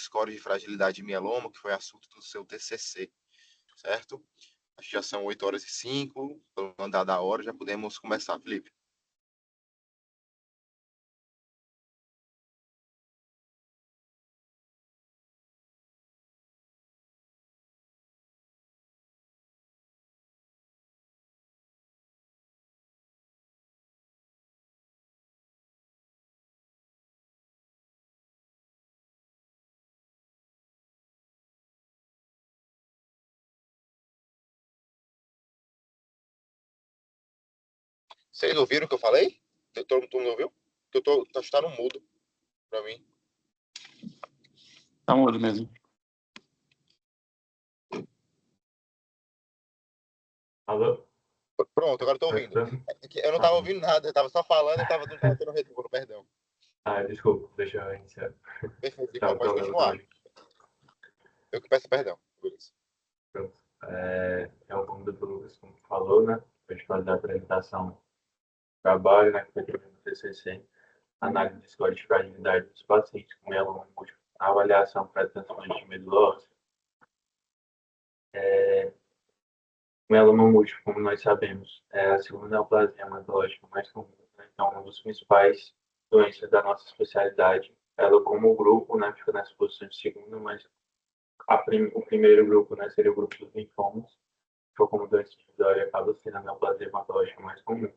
scores de fragilidade de mieloma, que foi assunto do seu TCC, certo? Acho que já são 8h05, pelo andar da hora, já podemos começar, Felipe. Vocês ouviram o que eu falei? Todo mundo ouviu? Tá no mudo para mim. Tá mudo mesmo. Alô? Pronto, agora estou ouvindo. Eu não estava ouvindo nada, eu estava só falando e não estava tendo retorno, perdão. Desculpa, deixa eu iniciar. Perfeito, então pode continuar. Eu que peço perdão. Beleza. Pronto. Como o doutor Lucas falou, né? A gente fazer a apresentação do trabalho, né? Que foi feito no TCC, análise de score de fragilidade dos pacientes com mieloma múltiplo, avaliação para transplante de medula óssea. Mieloma múltiplo, como nós sabemos, é a segunda neoplasia hematológica mais comum, né? Então, uma das principais doenças da nossa especialidade. Ela, como grupo, né, fica nessa posição de segunda, mas o primeiro grupo, né, seria o grupo dos linfomas, que como doença individual e acaba sendo a neoplasia hematológica mais comum.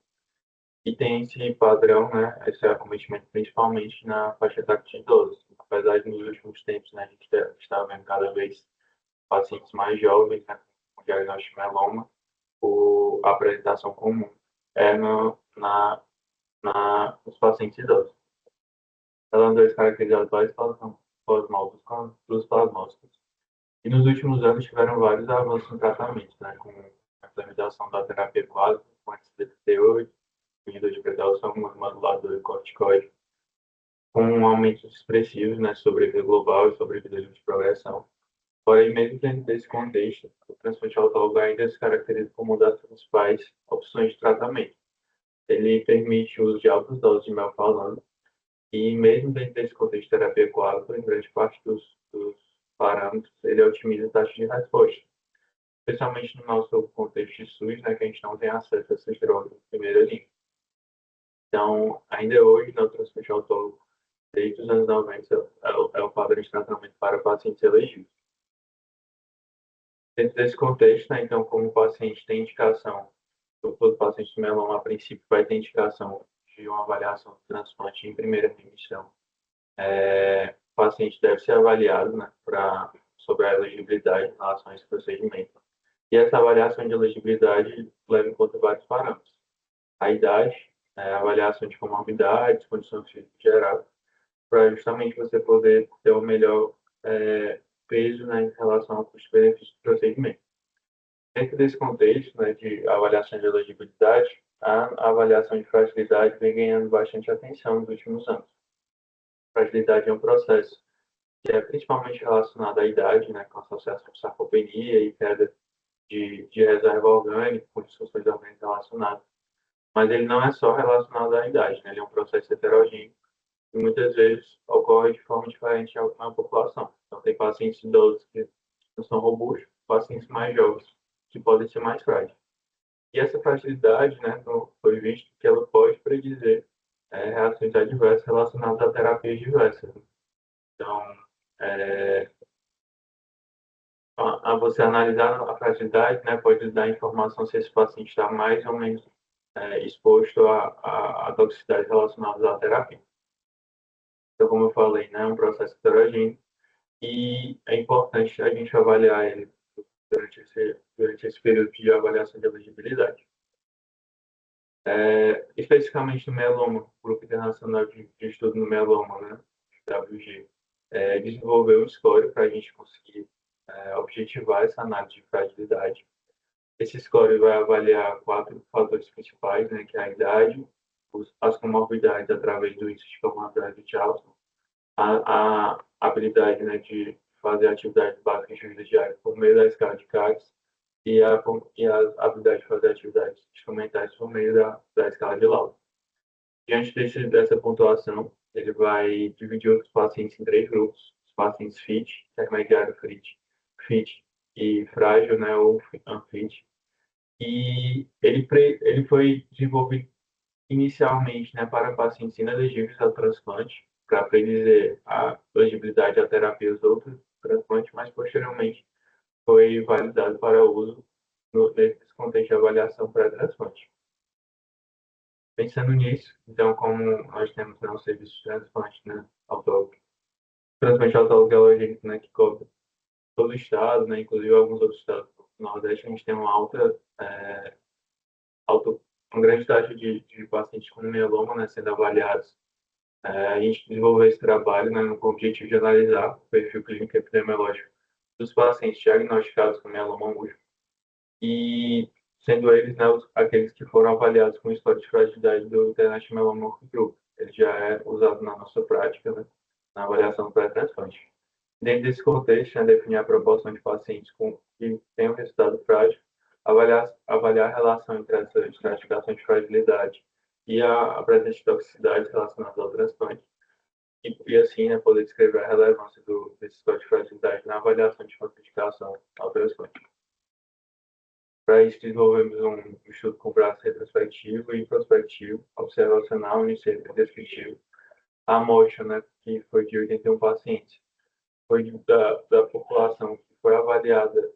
E tem esse padrão, né, esse acometimento principalmente na faixa etária de idosos. Apesar de nos últimos tempos, né, a gente está vendo cada vez pacientes mais jovens, né, com diagnóstico de mieloma, a apresentação comum é nos pacientes idosos. Ela é dois caracterizados plasmóticos com os plasmócitos. E nos últimos anos tiveram vários avanços no tratamento, né, com a implementação da terapia quádrupla, com anti-CD38, inibidor de prednisona, modulador e corticoide, com aumentos expressivos, né, sobrevida global e sobrevida de progressão. Porém, mesmo dentro desse contexto, o transplante autólogo ainda se caracteriza como uma das principais opções de tratamento. Ele permite o uso de altas doses de melphalan e, mesmo dentro desse contexto de terapia quádrupla, em grande parte dos parâmetros, ele otimiza a taxa de resposta. Especialmente no nosso contexto de SUS, né, que a gente não tem acesso a essas drogas em primeira linha. Então, ainda hoje, no transplante autólogo, desde os anos 90, é o padrão de tratamento para pacientes elegíveis. Dentro desse contexto, né, então, como o paciente tem indicação, todo paciente de mieloma, a princípio, vai ter indicação de uma avaliação de transplante em primeira remissão. O paciente deve ser avaliado, né, sobre a elegibilidade em relação a esse procedimento. E essa avaliação de elegibilidade leva em conta vários parâmetros. A idade, a avaliação de comorbidades, condições físicas gerais, para justamente você poder ter o melhor peso, né, em relação ao custo-benefício do procedimento. Dentro desse contexto, né, de avaliação de elegibilidade, a avaliação de fragilidade vem ganhando bastante atenção nos últimos anos. Fragilidade é um processo que é principalmente relacionado à idade, né, com associação de sarcopenia e queda de reserva orgânica, com disfunções orgânicas relacionadas. Mas ele não é só relacionado à idade, né, ele é um processo heterogêneo e muitas vezes ocorre de forma diferente na população. Então, tem pacientes idosos que não são robustos, pacientes mais jovens que podem ser mais frágeis. E essa fragilidade, né, foi visto que ela pode predizer reações adversas relacionadas a terapias diversas. Então, a você analisar a fragilidade, né, pode dar informação se esse paciente está mais ou menos exposto a toxicidades relacionadas à terapia. Então, como eu falei, né, é um processo heterogêneo e é importante a gente avaliar ele durante esse período de avaliação de elegibilidade. Especificamente no mieloma, o Grupo Internacional de Estudo no Mieloma, né, WG, desenvolveu um score para a gente conseguir objetivar essa análise de fragilidade. Esse score vai avaliar 4 fatores principais, né, que é a idade, as comorbidades através do índice de comorbidade de Alzheimer, a habilidade, né, de fazer atividades básicas de vida diária por meio da escala de CAGS e a habilidade de fazer atividades instrumentais por meio da escala de Lauder. Diante dessa pontuação, ele vai dividir os pacientes em 3 grupos. Os pacientes fit, intermediário fit e frágil, né, ou unfit. E ele foi desenvolvido inicialmente, né, para pacientes inelegíveis ao transplante, para predizer a elegibilidade a terapias outras transplante, mas posteriormente foi validado para uso nesse contexto de avaliação pré-transplante. Pensando nisso, então, como nós temos, né, o serviço de transplante, né, autólogo, transplante autólogo alogênico, né, que cobre todo o estado, né, inclusive alguns outros estados do Nordeste, a gente tem uma alta, uma grande taxa de pacientes com mieloma, né, sendo avaliados. A gente desenvolveu esse trabalho, né, com o objetivo de analisar o perfil clínico epidemiológico dos pacientes diagnosticados com mieloma múltiplo e sendo eles, né, aqueles que foram avaliados com história de fragilidade do International Myeloma Working Group. Ele já é usado na nossa prática, né, na avaliação pré-transplante. Dentro desse contexto, né, definir a proporção de pacientes que têm um resultado frágil, avaliar a relação entre essa estratificação de fragilidade e a presença de toxicidades relacionadas ao transplante, e assim, né, poder descrever a relevância desse score de fragilidade na avaliação de quantificação ao transplante. Para isso, desenvolvemos um estudo com braço retrospectivo e prospectivo, observacional e descritivo. A amostra, né, que foi de 81 pacientes, foi da população que foi avaliada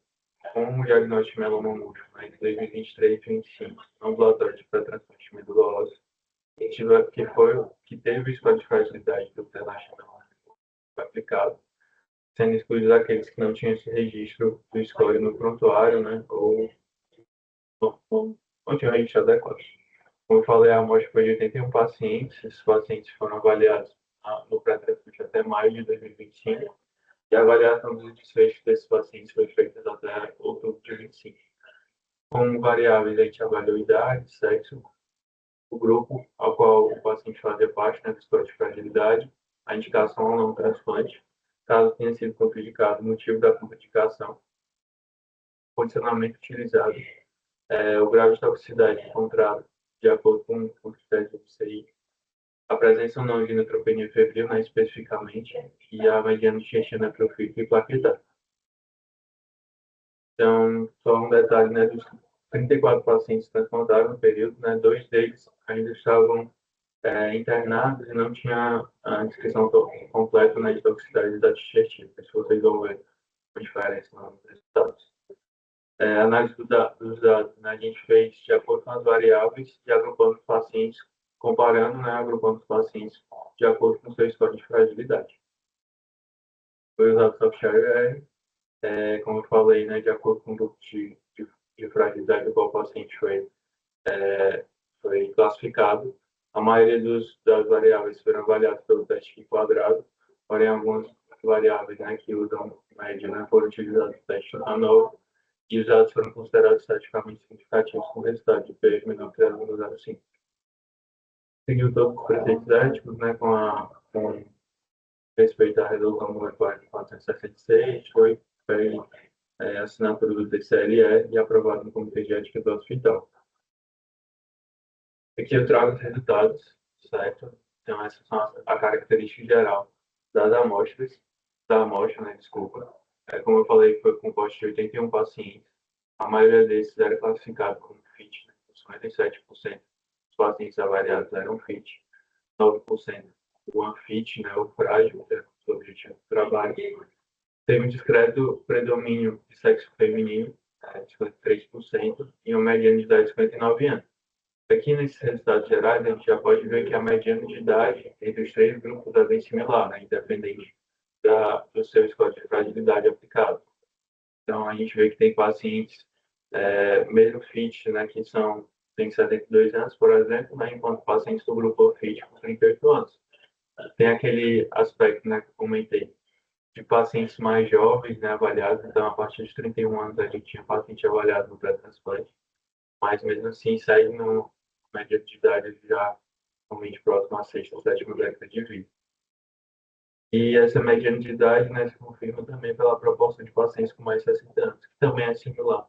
com o diagnóstico de mieloma múltiplo, né, entre 2023 e 2025, no ambulatório de pré-transplante de medula óssea, que teve história de fragilidade do internacional aplicado, sendo excluídos aqueles que não tinham esse registro do score no prontuário, né, ou não tinham registro adequado. Como eu falei, a amostra foi de 81 pacientes. Esses pacientes foram avaliados no pré-transplante até maio de 2025 e a avaliação dos desfechos desses pacientes foi feita até outubro de 2025. Como variáveis, a gente avaliou idade, sexo, o grupo ao qual o paciente fazia parte, né, do score de fragilidade, a indicação ou não transplante, caso tenha sido contraindicado o motivo da contraindicação, o condicionamento utilizado, o grau de toxicidade encontrado de acordo com o critério do PCI, a presença ou não de neutropenia febril, né, especificamente, e a mediana de chechia netrofílica e plaquetária. Então, só um detalhe, né, dos 34 pacientes transplantados no período, né, 2 deles ainda estavam internados e não tinha a descrição completa, né, de toxicidade da digestiva. Se vocês vão ver a diferença nos resultados. Análise dos dados, né, a gente fez de acordo com as variáveis e agrupando os pacientes, comparando, né, agrupando os pacientes de acordo com o seu score de fragilidade. Foi usado software, como eu falei, né, de acordo com o grupo de fragilidade do qual o paciente foi classificado. A maioria das variáveis foram avaliadas pelo teste quadrado, porém algumas variáveis, né, que usam média, né, foram utilizadas no teste anual e os dados foram considerados estatisticamente significativos com resultado de P menor que 0,05. Seguiu todos os preceitos éticos, né, com respeito à resolução molecular de 466, foi assinatura do TCLE e aprovado no Comitê de Ética do Hospital. Aqui eu trago os resultados, certo? Então, essas são a característica geral da amostra, né, desculpa. Como eu falei, foi composto de 81 pacientes. A maioria desses era classificado como FIT, né? 57% dos pacientes avaliados eram FIT, 9% o unfit, né, o frágil, que é o objetivo do trabalho. Teve um discreto predomínio de sexo feminino, 53%, e uma mediana de idade de 59 anos. Aqui nesses resultados gerais, a gente já pode ver que a mediana de idade entre os 3 grupos é bem similar, né, independente do seu score de fragilidade aplicado. Então, a gente vê que tem pacientes, mesmo FIT, né, que têm 72 anos, por exemplo, né, enquanto pacientes do grupo FIT com 38 anos. Tem aquele aspecto, né, que eu comentei, de pacientes mais jovens, né, avaliados. Então, a partir de 31 anos, a gente tinha paciente avaliado no pré-transplante, mas mesmo assim segue no média de idade já realmente próximo à sexta, sétima década de vida. E essa mediana de idade, né, se confirma também pela proporção de pacientes com mais de 60 anos, que também é similar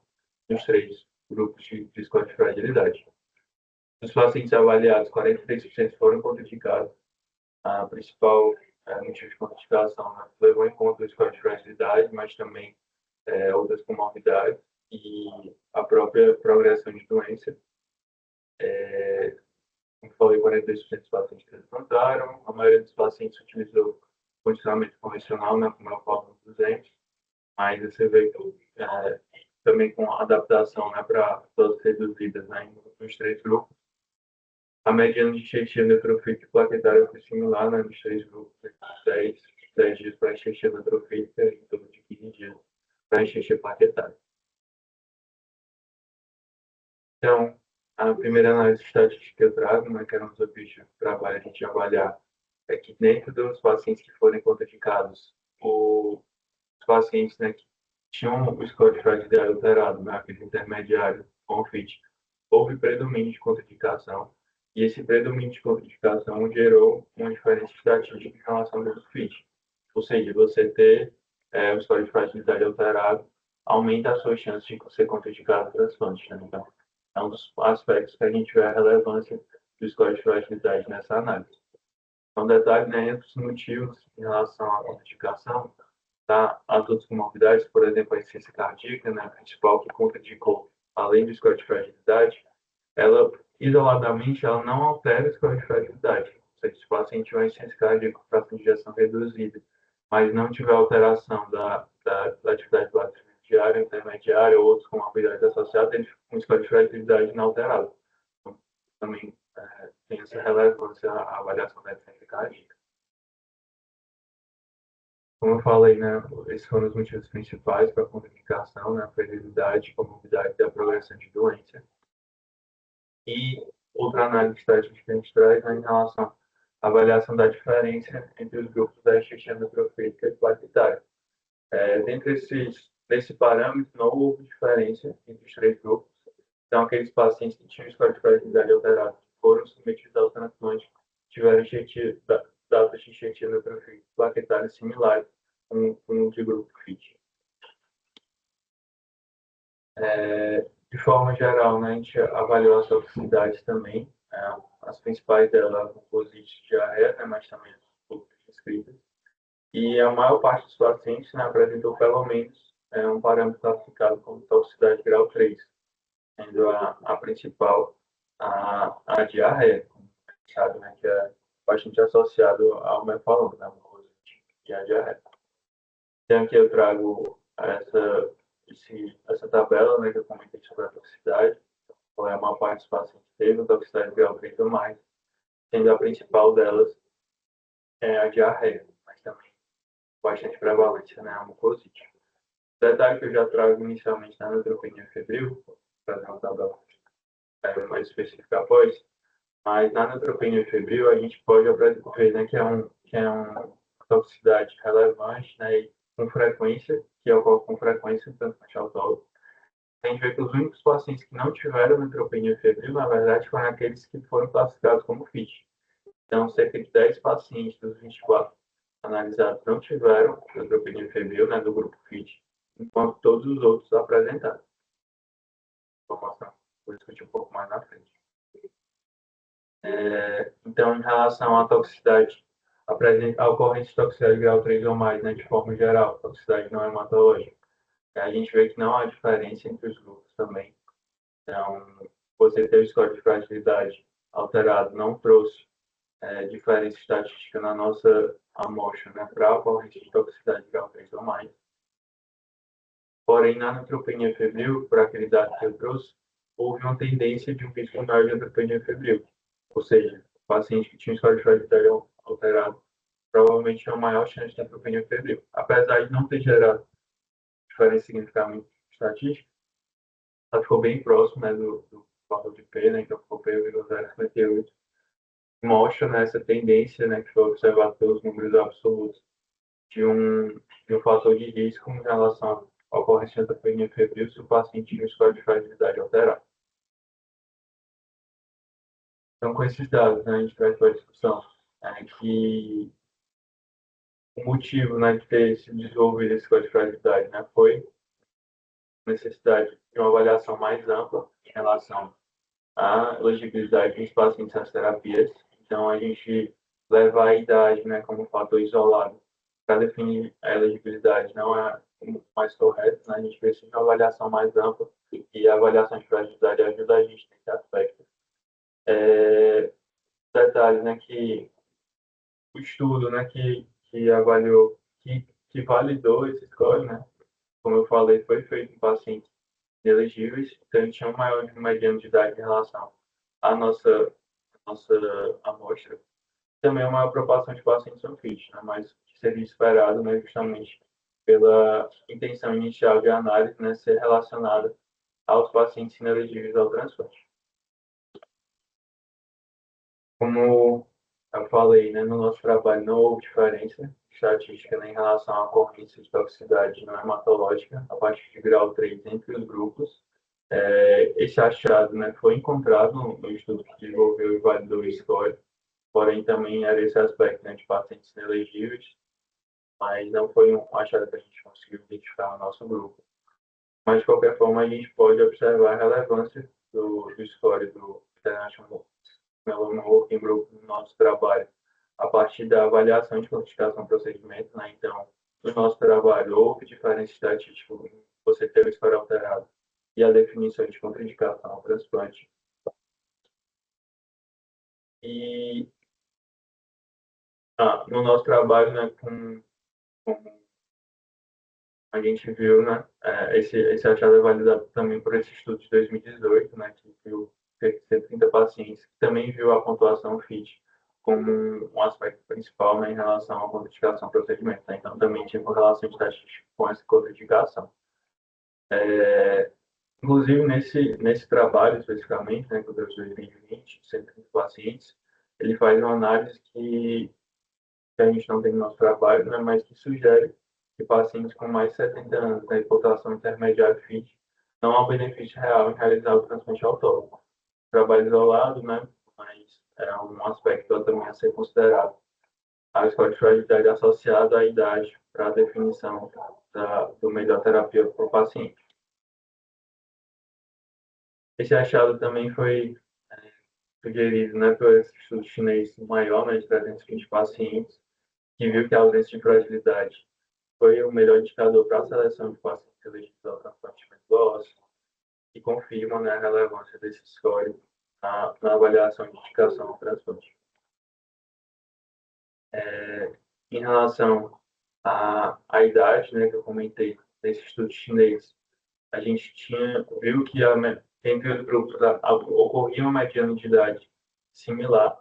nos 3 grupos de score de fragilidade. Dos pacientes avaliados, 43% foram contraindicados. A principal motivo de contraindicação, né? Levou em conta o score de fragilidade, mas também outras comorbidades e a própria progressão de doença. Como falei, 42% dos pacientes transplantaram, a maioria dos pacientes utilizou condicionamento convencional, né, como é o Cálculo 200, mas você vê que também com adaptação, né, para doses reduzidas, né, nos três grupos. A mediana de enxertia neutrofílica e plaquetária foi similar, né, nos três grupos, 10 dias para enxertia neutrofílica e em torno de 15 dias para enxertia plaquetária. Então, a primeira análise estatística que eu trago, né, que era um dos objetivos do trabalho, a gente avaliar, é que dentro dos pacientes que foram contraindicados, os pacientes, né, que tinham o score de fragilidade alterado, né, aquele intermediário com FIT, houve predomínio de contraindicação, e esse predomínio de contraindicação gerou uma diferença estatística em relação ao grupo FIT. Ou seja, você ter o score de fragilidade alterado aumenta as suas chances de ser contraindicado ao transplante. Né? Então, é um dos aspectos que a gente vê a relevância do score de fragilidade nessa análise. Então, detalhe, né, entre os motivos em relação à contraindicação, tá? As outras comorbidades, por exemplo, a insuficiência cardíaca, né, a principal que contraindicou, além do score de fragilidade, ela, isoladamente, ela não altera o score de fragilidade. Ou seja, se o paciente tiver insuficiência cardíaca com fração de injeção reduzida, mas não tiver alteração da atividade básica diária, intermediária ou outras comorbidades associadas, ele fica com um score de fragilidade inalterado. Então, também tem essa relevância a avaliação da insuficiência cardíaca. Como eu falei, né, esses foram os motivos principais para a contraindicação, né, a fertilidade, comorbidade e a progressão de doença. E outra análise estatística que a gente traz é em relação à avaliação da diferença entre os grupos da enxertia neutrofílica e plaquetária. Dentre desse parâmetro, não houve diferença entre os três grupos. Então, aqueles pacientes que tinham score de fragilidade alterado foram submetidos ao transplante, tiveram datas de enxertia neutrofílica e plaquetária similares com o de grupo FIT. De forma geral, né, a gente avaliou as toxicidades também. As principais delas, mucosite e diarreia, né, mas também as poucas descritas. E a maior parte dos pacientes, né, apresentou pelo menos um parâmetro classificado como toxicidade grau 3, sendo a principal a diarreia, como sabe, né, que é bastante associado ao mefalon, né, mucosite e a diarreia. Então, aqui eu trago essa tabela, né, que eu comentei sobre a toxicidade, qual é a maior parte dos pacientes que teve toxicidade grau 3 ou mais, sendo a principal delas a diarreia, mas também bastante prevalência, né, a mucosite. Detalhe que eu já trago inicialmente na neutropenia febril, para dar uma tabela mais específica após, mas na neutropenia febril a gente pode ver, né, que é uma toxicidade relevante, né, e com frequência, que ocorre com frequência, tanto no autólogo. A gente vê que os únicos pacientes que não tiveram neutropenia febril, na verdade, foram aqueles que foram classificados como FIT. Então, cerca de 10 pacientes dos 24 analisados não tiveram neutropenia febril, né, do grupo FIT, enquanto todos os outros apresentaram. Vou mostrar, vou discutir um pouco mais na frente. Então, em relação à toxicidade, a ocorrência de toxicidade grau 3 ou mais, né, de forma geral, toxicidade não hematológica, a gente vê que não há diferença entre os grupos também. Então, você ter o score de fragilidade alterado não trouxe diferença estatística na nossa amostra, né, para a ocorrência de toxicidade grau 3 ou mais. Porém, na neutropenia febril, por aquele dado que eu trouxe, houve uma tendência de um risco maior de neutropenia febril. Ou seja, o paciente que tinha score de fragilidade alterado provavelmente tinha uma maior chance de neutropenia febril. Apesar de não ter gerado diferença significativa estatística, ela ficou bem próximo, né, do valor de P, né, então ficou P,058. Mostra, né, essa tendência, né, que foi observada pelos números absolutos de um fator de risco em relação à ocorrência da neutropenia febril se o paciente tinha um score de fragilidade alterado. Então, com esses dados, né, a gente traz para a discussão que o motivo, né, de ter se desenvolvido esse score de fragilidade, né, foi a necessidade de uma avaliação mais ampla em relação à elegibilidade dos pacientes às terapias. Então, a gente levar a idade, né, como fator isolado para definir a elegibilidade não é o mais correto, né? A gente precisa de uma avaliação mais ampla e a avaliação de fragilidade ajuda a gente nesse aspecto. Detalhe, né, que o estudo, né, que avaliou, que validou esse score, né, como eu falei, foi feito em pacientes elegíveis, então ele tinha um maior mediano de idade em relação à nossa amostra. Também uma preocupação de pacientes são fit, né, mas que seria esperado, né, justamente pela intenção inicial de análise, né, ser relacionada aos pacientes inelegíveis ao transplante. Como eu falei, né, no nosso trabalho não houve diferença estatística, né, em relação à ocorrência de toxicidade não hematológica a partir de grau 3 entre os grupos. Esse achado, né, foi encontrado no estudo que desenvolveu e validou o score, porém também era esse aspecto, né, de pacientes inelegíveis, mas não foi um achado que a gente conseguiu identificar no nosso grupo. Mas, de qualquer forma, a gente pode observar a relevância do score do International Melanoma Working Group no nosso trabalho, a partir da avaliação de classificação do procedimento, né? Então, no nosso trabalho, houve diferença estatística em você ter o score alterado e a definição de contraindicação ao transplante. E no nosso trabalho, né, com a gente viu, né, esse achado é validado também por esse estudo de 2018, né, que viu 130 pacientes, que também viu a pontuação FIT como um aspecto principal, né, em relação à contraindicação do procedimento. Né? Então, também tinha correlação estatística com essa contraindicação. Inclusive, nesse trabalho, especificamente, né, que eu trouxe em 2020, 130 pacientes, ele faz uma análise que a gente não tem no nosso trabalho, né, mas que sugere que pacientes com mais de 70 anos, né, população intermediária FIT, não há benefício real em realizar o transplante autólogo. Trabalho isolado, né, mas é um aspecto também a ser considerado. A escolha de fragilidade associada à idade para a definição do melhor terapia para o paciente. Esse achado também foi sugerido, né, por esse estudo chinês maior, né, de 320 pacientes, que viu que a ausência de fragilidade foi o melhor indicador para a seleção de pacientes elegíveis ao transplante ósseo e confirma, né, a relevância desse score na avaliação de indicação ao transplante. Em relação à idade, né, que eu comentei nesse estudo chinês, a gente viu que entre os grupos ocorria uma mediana de idade similar,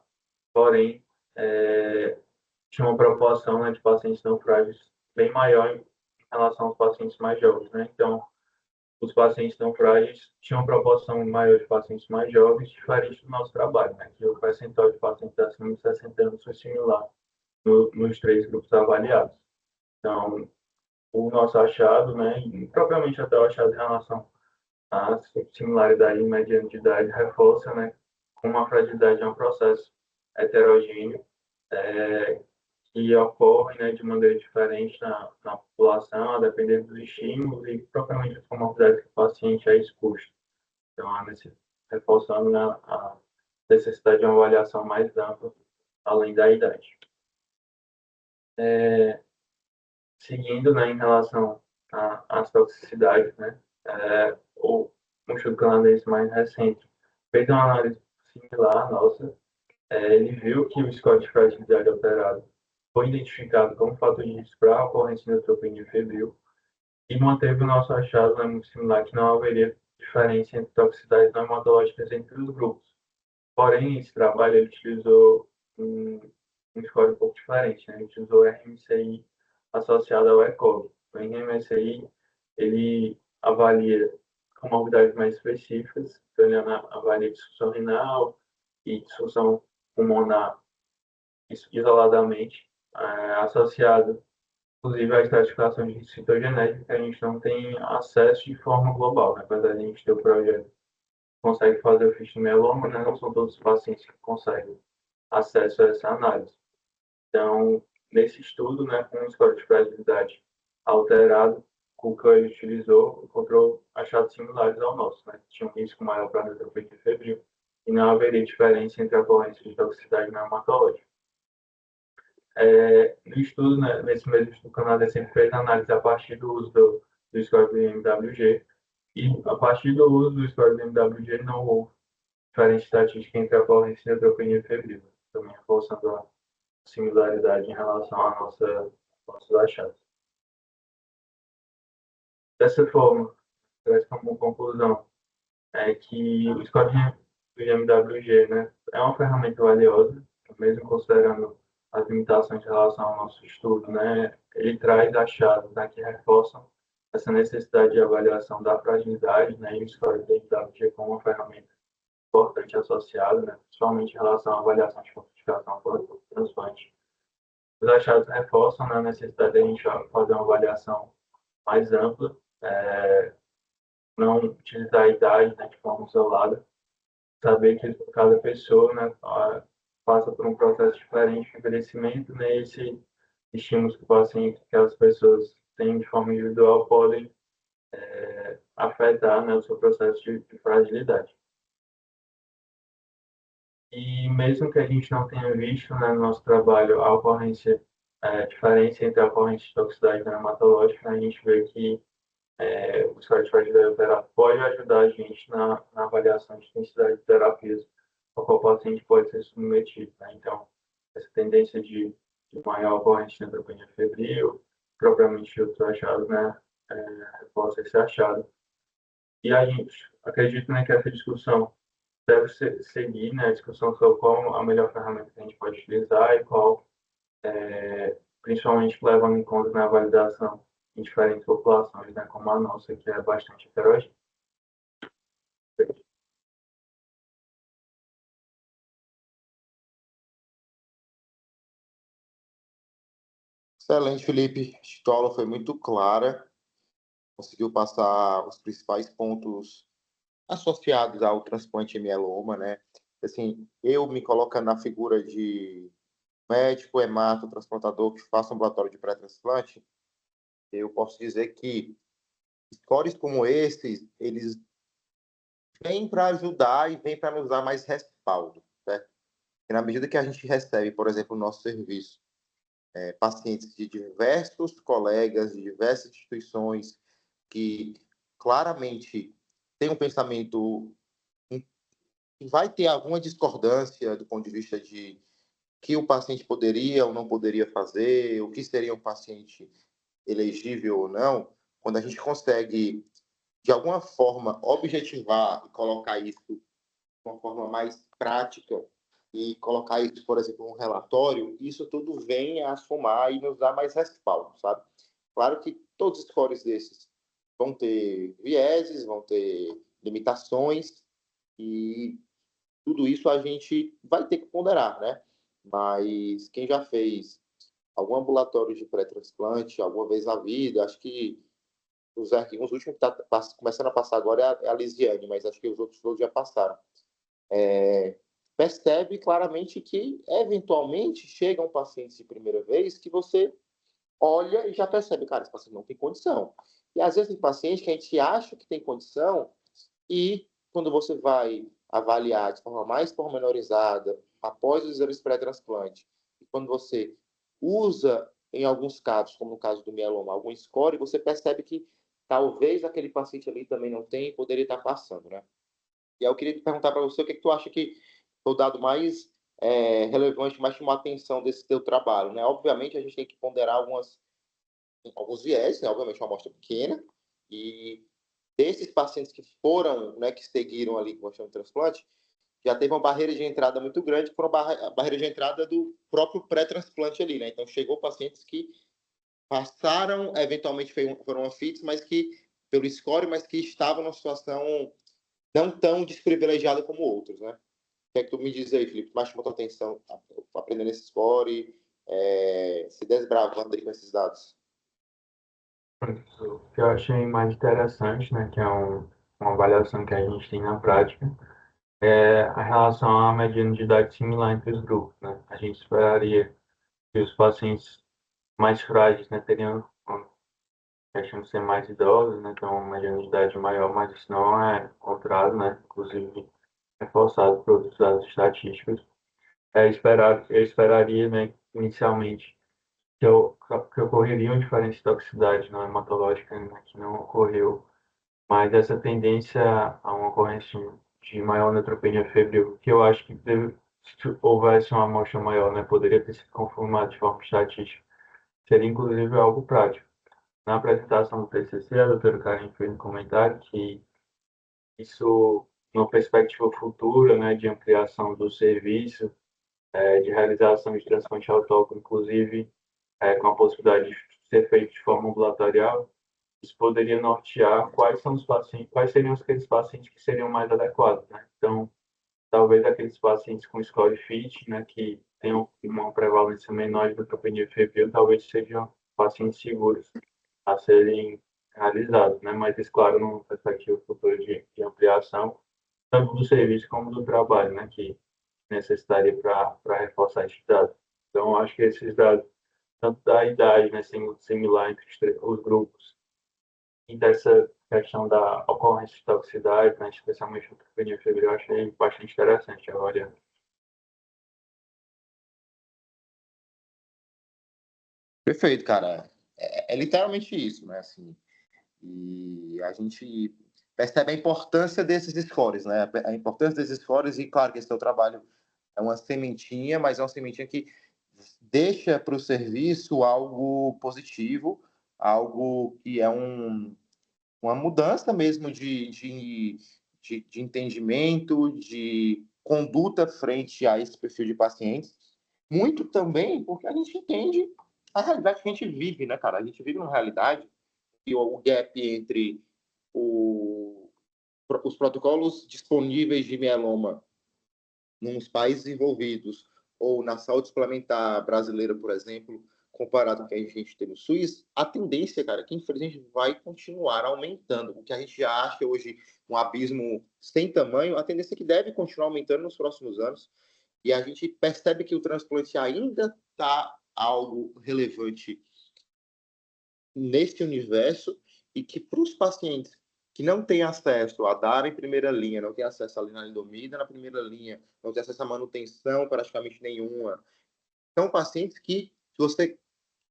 porém, tinha uma proporção, né, de pacientes não frágeis bem maior em relação aos pacientes mais jovens. Né? Então, os pacientes não frágeis tinham uma proporção maior de pacientes mais jovens, diferente do nosso trabalho, né? Que o percentual de pacientes acima de 60 anos foi similar nos três grupos avaliados. Então, o nosso achado, né, e propriamente até o achado em relação à similaridade mediana de idade, reforça, né, como a fragilidade é um processo heterogêneo, que ocorre, né, de maneira diferente na população, a depender dos estímulos e propriamente das comorbidades que o paciente é exposto. Então, reforçando, né, a necessidade de uma avaliação mais ampla, além da idade. Seguindo, né, em relação às toxicidades, né, um estudo canadense mais recente fez uma análise similar à nossa. Ele viu que o score de fragilidade alterado foi identificado como fator de risco para a ocorrência de neutropenia febril e manteve o nosso achado, né, muito similar, que não haveria diferença entre toxicidades não hematológicas entre os grupos. Porém, esse trabalho ele utilizou um score um pouco diferente, né? Ele utilizou o RMCI associado ao ECOG. O RMCI ele avalia comorbidades mais específicas, então ele avalia disfunção renal e disfunção pulmonar isoladamente, associado, inclusive, à estratificação de citogenética, que a gente não tem acesso de forma global, né? Apesar de a gente ter o projeto consegue fazer o fiche mieloma, né? Não são todos os pacientes que conseguem acesso a essa análise. Então, nesse estudo, né, com um score de fragilidade alterado, o que ele utilizou encontrou achados similares ao nosso, né? Tinha um risco maior para neutropenia febril e não haveria diferença entre a ocorrência de toxicidade não hematológica. No estudo, né, nesse mesmo estudo, o Canadá sempre fez análise a partir do uso do score do IMWG, e a partir do uso do score do IMWG não houve diferença estatística entre a ocorrência e a neutropenia febril, também reforçando a similaridade em relação à nossos achados. Dessa forma, traz como conclusão que o score do IMWG, né, é uma ferramenta valiosa, mesmo considerando as limitações em relação ao nosso estudo, né, ele traz achados, né, que reforçam essa necessidade de avaliação da fragilidade, né, e o score do IMWG como uma ferramenta importante associada, né, principalmente em relação à avaliação de quantificação por transplante. Os achados reforçam, né, a necessidade de a gente fazer uma avaliação mais ampla, não utilizar a idade, né, de forma isolada, saber que cada pessoa, né, passa por um processo diferente de envelhecimento, né, e esses estímulos que o paciente, que as pessoas têm de forma individual podem afetar, né, o seu processo de fragilidade. E mesmo que a gente não tenha visto, né, no nosso trabalho a ocorrência, diferença entre a ocorrência de toxicidade dermatológica, né, a gente vê que o score de fragilidade operado pode ajudar a gente na avaliação de intensidade de terapias ao qual o paciente pode ser submetido. Né? Então, essa tendência de maior ocorrência de neutropenia febril, propriamente outros achados, né, reforça esse achado. E a gente acredita, né, que essa discussão deve seguir, né, a discussão sobre qual a melhor ferramenta que a gente pode utilizar e qual, principalmente levando em conta na validação em diferentes populações, né, como a nossa, que é bastante heterogênea. Excelente, Felipe. A tua aula foi muito clara, conseguiu passar os principais pontos associados ao transplante em mieloma, né? Assim, eu me colocando na figura de médico, hemato, transplantador que faça ambulatório de pré-transplante, eu posso dizer que scores como esses, eles vêm para ajudar e vêm para nos dar mais respaldo, certo? E na medida que a gente recebe, por exemplo, o nosso serviço, pacientes de diversos colegas, de diversas instituições, que claramente têm um pensamento que vai ter alguma discordância do ponto de vista de que o paciente poderia ou não poderia fazer, o que seria um paciente elegível ou não, quando a gente consegue, de alguma forma, objetivar e colocar isso de uma forma mais prática e colocar isso, por exemplo, num relatório, isso tudo vem a somar e nos dá mais respaldo, sabe? Claro que todos os scores desses vão ter vieses, vão ter limitações e tudo isso a gente vai ter que ponderar, né? Mas quem já fez algum ambulatório de pré-transplante alguma vez na vida, acho que os últimos que está começando a passar agora é a Lisiane, mas acho que os outros todos já passaram. Percebe claramente que, eventualmente, chegam pacientes de primeira vez que você olha e já percebe, cara, esse paciente não tem condição. E às vezes tem paciente que a gente acha que tem condição e quando você vai avaliar de forma mais pormenorizada, após os exames pré-transplante, e quando você usa, em alguns casos, como no caso do mieloma, algum score, você percebe que talvez aquele paciente ali também não tem e poderia estar passando, né? E aí eu queria te perguntar para você o que, que tu acha que foi o dado mais relevante, mais chamou a atenção desse teu trabalho, né? Obviamente, a gente tem que ponderar alguns viés, né? Obviamente, uma amostra pequena, e desses pacientes que foram, né, que seguiram ali com o transplante, já teve uma barreira de entrada muito grande, que foi a barreira de entrada do próprio pré-transplante ali, né? Então, chegou pacientes que passaram, eventualmente foram anfites, mas que, pelo score, mas que estavam numa situação não tão desprivilegiada como outros, né? O que é que tu me diz aí, Felipe? Mais chamou tua atenção aprendendo esse score, se desbravando aí com esses dados? O que eu achei mais interessante, né, que é uma avaliação que a gente tem na prática, é a relação à mediana de idade similar entre os grupos, né? A gente esperaria que os pacientes mais frágeis, né, teriam uma questão de ser mais idosos, né, então uma mediana de idade maior, mas isso não é encontrado, né, inclusive reforçado por outros dados estatísticos. eu esperaria, né, inicialmente, que ocorreriam diferentes toxicidades não hematológicas, né, que não ocorreu, mas essa tendência a uma ocorrência de maior neutropenia febril, que eu acho que se houvesse uma amostra maior, né, poderia ter sido confirmado de forma estatística, seria inclusive algo prático. Na apresentação do TCC, a doutora Karen fez um comentário que isso, numa perspectiva futura, né, de ampliação do serviço, de realização de transplante autólogo, inclusive com a possibilidade de ser feito de forma ambulatorial, isso poderia nortear quais são os pacientes, quais seriam aqueles pacientes que seriam mais adequados, né? Então, talvez aqueles pacientes com score fit, né, que tenham uma prevalência menor de neutropenia febril, talvez sejam pacientes seguros a serem realizados, né? Mas isso, claro, numa perspectiva futura de ampliação, tanto do serviço como do trabalho, né, que necessitaria para reforçar esses dados. Então, acho que esses dados, tanto da idade, né, similar entre os grupos, e dessa questão da ocorrência de toxicidade, né, especialmente no neutropenia febril, eu achei bastante interessante agora. Perfeito, cara. É literalmente isso, né? Assim, e a gente percebe a importância desses scores, né? A importância desses scores, e claro que esse teu trabalho é uma sementinha, mas é uma sementinha que deixa para o serviço algo positivo, algo que é uma mudança mesmo de entendimento, de conduta frente a esse perfil de pacientes. Muito também porque a gente entende a realidade que a gente vive, né, cara? A gente vive numa realidade e o gap entre os protocolos disponíveis de mieloma nos países envolvidos ou na saúde suplementar brasileira, por exemplo, comparado com o que a gente tem no SUS, a tendência, cara, é que infelizmente vai continuar aumentando. O que a gente já acha hoje um abismo sem tamanho, a tendência é que deve continuar aumentando nos próximos anos. E a gente percebe que o transplante ainda está algo relevante nesse universo e que para os pacientes que não têm acesso a dar em primeira linha, não têm acesso à lenalidomida na primeira linha, não têm acesso à manutenção praticamente nenhuma, são pacientes que, se você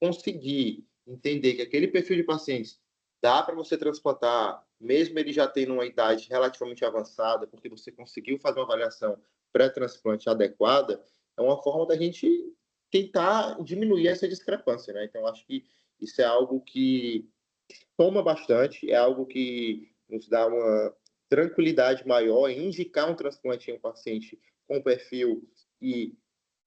conseguir entender que aquele perfil de pacientes dá para você transplantar, mesmo ele já tendo uma idade relativamente avançada, porque você conseguiu fazer uma avaliação pré-transplante adequada, é uma forma da gente tentar diminuir essa discrepância, né? Então, acho que isso é algo que soma bastante, é algo que nos dá uma tranquilidade maior em indicar um transplante em um paciente com perfil e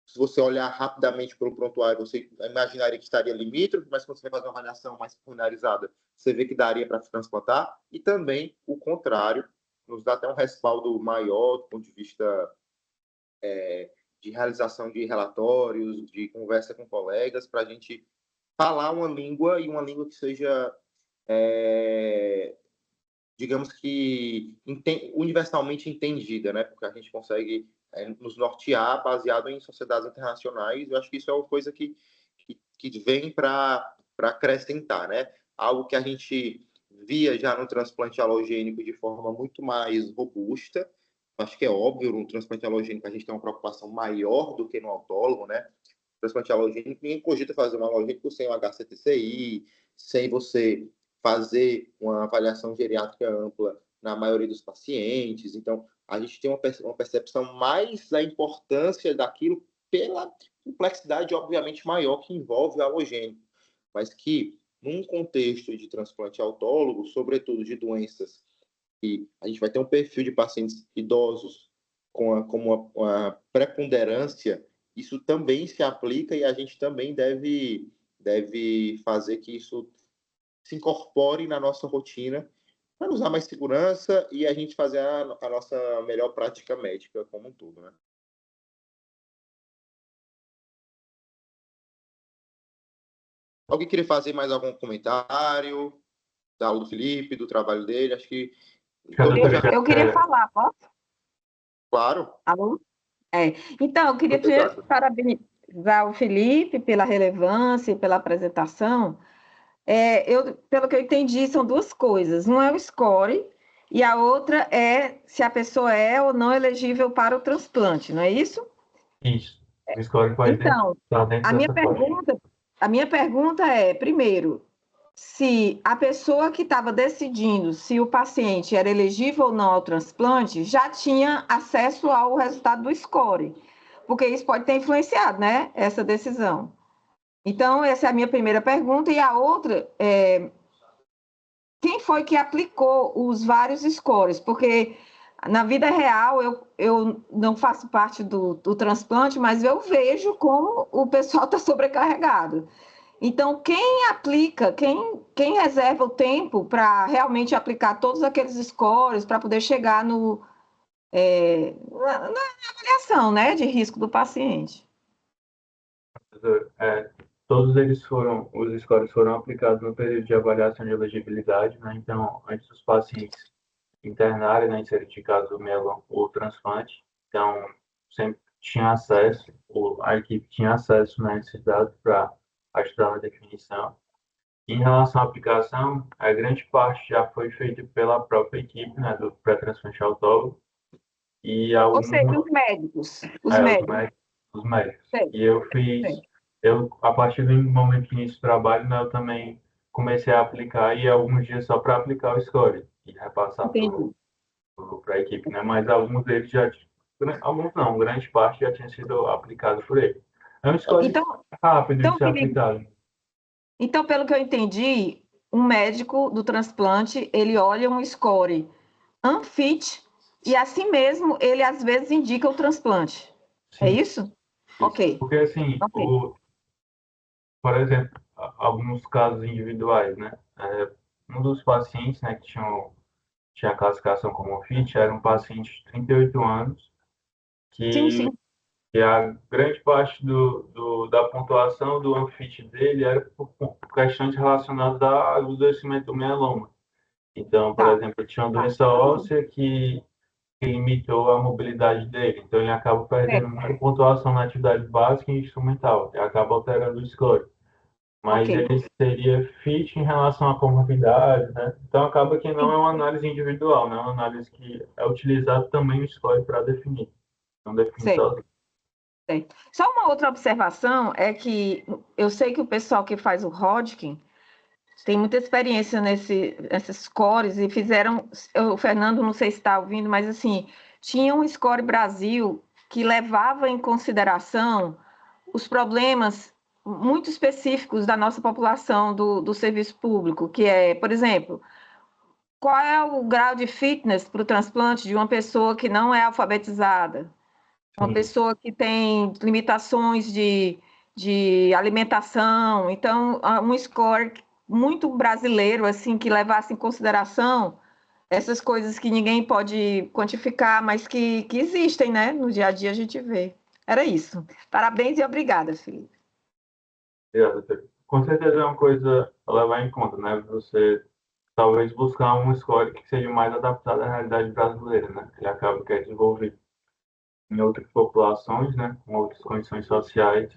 se você olhar rapidamente para o prontuário, você imaginaria que estaria limítrofe, mas quando você vai fazer uma avaliação mais pormenorizada, você vê que daria para se transplantar, e também o contrário, nos dá até um respaldo maior do ponto de vista de realização de relatórios, de conversa com colegas, para a gente falar uma língua e uma língua que seja digamos que universalmente entendida, né? Porque a gente consegue nos nortear baseado em sociedades internacionais. Eu acho que isso é uma coisa que vem para acrescentar, né? Algo que a gente via já no transplante alogênico de forma muito mais robusta. Acho que é óbvio, no transplante alogênico a gente tem uma preocupação maior do que no autólogo, né? Transplante alogênico, ninguém cogita fazer um alogênico sem o HCTCI, sem você fazer uma avaliação geriátrica ampla na maioria dos pacientes. Então, a gente tem uma percepção mais da importância daquilo pela complexidade, obviamente, maior que envolve o alogênico, mas que, num contexto de transplante autólogo, sobretudo de doenças que a gente vai ter um perfil de pacientes idosos com uma preponderância, isso também se aplica e a gente também deve fazer que isso se incorpore na nossa rotina para nos dar mais segurança e a gente fazer a nossa melhor prática médica como um todo, né? Alguém queria fazer mais algum comentário da aula do Felipe, do trabalho dele? Acho que todo mundo já... Eu queria falar, posso? Claro. Alô? Então, eu queria primeiro parabenizar o Felipe pela relevância e pela apresentação. Pelo que eu entendi, são duas coisas. Um é o score e a outra é se a pessoa é ou não elegível para o transplante, não é isso? Isso. O score vai Então, estar dentro a minha dessa faixa. a minha pergunta é, primeiro, se a pessoa que estava decidindo se o paciente era elegível ou não ao transplante já tinha acesso ao resultado do score, porque isso pode ter influenciado, né, essa decisão. Então, essa é a minha primeira pergunta. E a outra é, quem foi que aplicou os vários scores? Porque na vida real eu não faço parte do transplante, mas eu vejo como o pessoal está sobrecarregado. Então, quem aplica, quem reserva o tempo para realmente aplicar todos aqueles scores para poder chegar na avaliação, né, de risco do paciente? É, todos eles foram, os scores foram aplicados no período de avaliação de elegibilidade, né? Então, antes dos pacientes internarem, né, em ser de caso o mieloma ou transplante, então sempre tinha acesso, a equipe tinha acesso, né, a esses dados para ajudar na definição. Em relação à aplicação, a grande parte já foi feita pela própria equipe, né, do pré-transplante autólogo, e Ou alguns seja, os médicos, os é, médicos. os médicos. Sei, E eu fiz, sei. a partir do momento que inicio o trabalho, né, eu também comecei a aplicar e alguns dias só para aplicar o score e repassar Entendi. para a equipe, né? Mas alguns deles já, alguns não, grande parte já tinha sido aplicado por ele. É um score Então, rápido de então, ser Felipe, aplicado. então, pelo que eu entendi, um médico do transplante, ele olha um score unfit e assim mesmo ele às vezes indica o transplante. É Sim, isso? isso. Ok, Porque assim, ok. por exemplo, alguns casos individuais, né? Um dos pacientes, né, que tinha a classificação como FIT, era um paciente de 38 anos, Sim, que, sim. que a grande parte da pontuação do ANFIT dele era por questões relacionadas ao adoecimento do mieloma. Então, por Tá. exemplo, tinha uma doença óssea que limitou a mobilidade dele. Então, ele acaba É, perdendo muita pontuação na atividade básica e instrumental, e acaba alterando o score. ok. Mas ele seria fit em relação à comorbidade, né? Então acaba que não Sim, é uma análise individual, né? É uma análise que é utilizado também o score para definir, não define sei, sozinho. sei. Só uma outra observação é que eu sei que o pessoal que faz o Hodgkin tem muita experiência nesses scores e fizeram. O Fernando, não sei se está ouvindo, mas assim, tinha um score Brasil que levava em consideração os problemas muito específicos da nossa população do serviço público, que é, por exemplo, qual é o grau de fitness para o transplante de uma pessoa que não é alfabetizada, uma Sim, pessoa que tem limitações de alimentação. Então, um score muito brasileiro, assim, que levasse em consideração essas coisas que ninguém pode quantificar, mas que existem, né? No dia a dia a gente vê. Era isso. Parabéns e obrigada, Felipe. obrigado. Com certeza é uma coisa a levar em conta, né? Você talvez buscar um score que seja mais adaptado à realidade brasileira, né? Ele acaba que é desenvolvido em outras populações, né? Com outras condições sociais,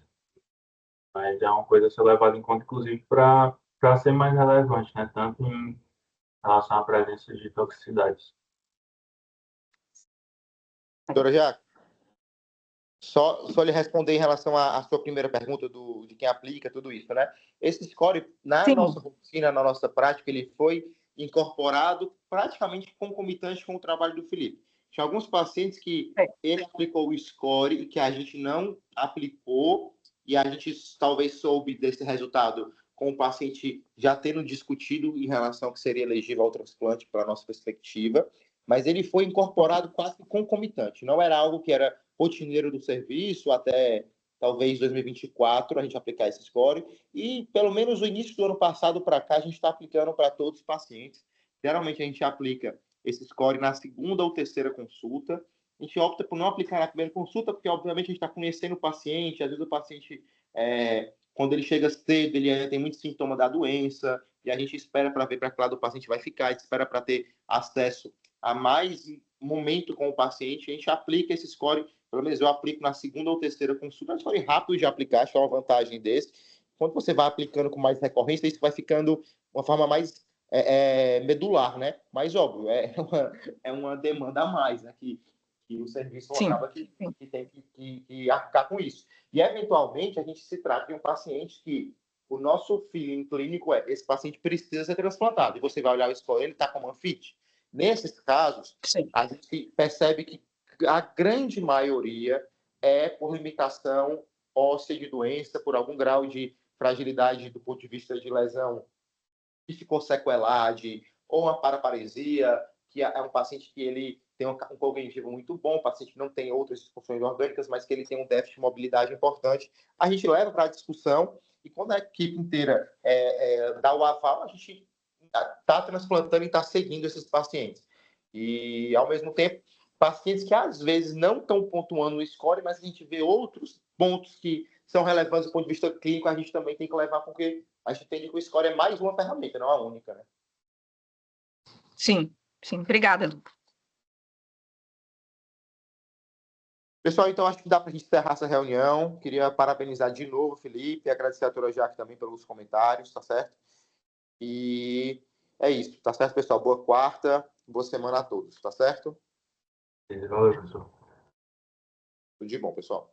mas é uma coisa a ser levada em conta, inclusive, para ser mais relevante, né? Tanto em relação à presença de toxicidades. Doutora Jaque, só lhe responder em relação à sua primeira pergunta de quem aplica tudo isso, né? Esse score, na Sim, nossa rotina, na nossa prática, ele foi incorporado praticamente concomitante com o trabalho do Felipe. Tinha alguns pacientes que é, ele aplicou o score e que a gente não aplicou, e a gente talvez soube desse resultado com o paciente já tendo discutido em relação ao que seria elegível ao transplante para a nossa perspectiva, mas ele foi incorporado quase concomitante, não era algo que era rotineiro do serviço até talvez 2024 a gente aplicar esse score e pelo menos o início do ano passado para cá a gente está aplicando para todos os pacientes. Geralmente a gente aplica esse score na segunda ou terceira consulta. A gente opta por não aplicar na primeira consulta porque obviamente a gente está conhecendo o paciente, às vezes o paciente quando ele chega cedo ele ainda tem muito sintoma da doença e a gente espera para ver para que lado o paciente vai ficar, a gente espera para ter acesso a mais momento com o paciente, a gente aplica esse score, pelo menos eu aplico na segunda ou terceira consulta, é um score rápido de aplicar, acho que é uma vantagem desse. Quando você vai aplicando com mais recorrência, isso vai ficando uma forma mais medular, né? Mas, óbvio, é uma demanda a mais, né? Que E o serviço Sim. acaba que tem que arcar com isso. E, eventualmente, a gente se trata de um paciente que o nosso feeling clínico é esse paciente precisa ser transplantado. E você vai olhar o score, ele está com manfite. Nesses casos, Sim. a gente percebe que a grande maioria é por limitação óssea de doença, por algum grau de fragilidade do ponto de vista de lesão que ficou sequelade, ou uma paraparesia, que é um paciente que ele tem um cognitivo muito bom, um paciente que não tem outras disfunções orgânicas, mas que ele tem um déficit de mobilidade importante. A gente leva para a discussão e quando a equipe inteira dá o aval, a gente está transplantando e está seguindo esses pacientes. E, ao mesmo tempo, pacientes que às vezes não estão pontuando no score, mas a gente vê outros pontos que são relevantes do ponto de vista clínico, a gente também tem que levar, porque a gente entende que o score é mais uma ferramenta, não a única, né? Sim, sim. Obrigada, Lu. Pessoal, então acho que dá para a gente encerrar essa reunião. Queria parabenizar de novo o Felipe e agradecer a doutora Jaque também pelos comentários, tá certo? E é isso, tá certo, pessoal? Boa quarta, boa semana a todos, tá certo? Valeu, professor. Tudo de bom, pessoal.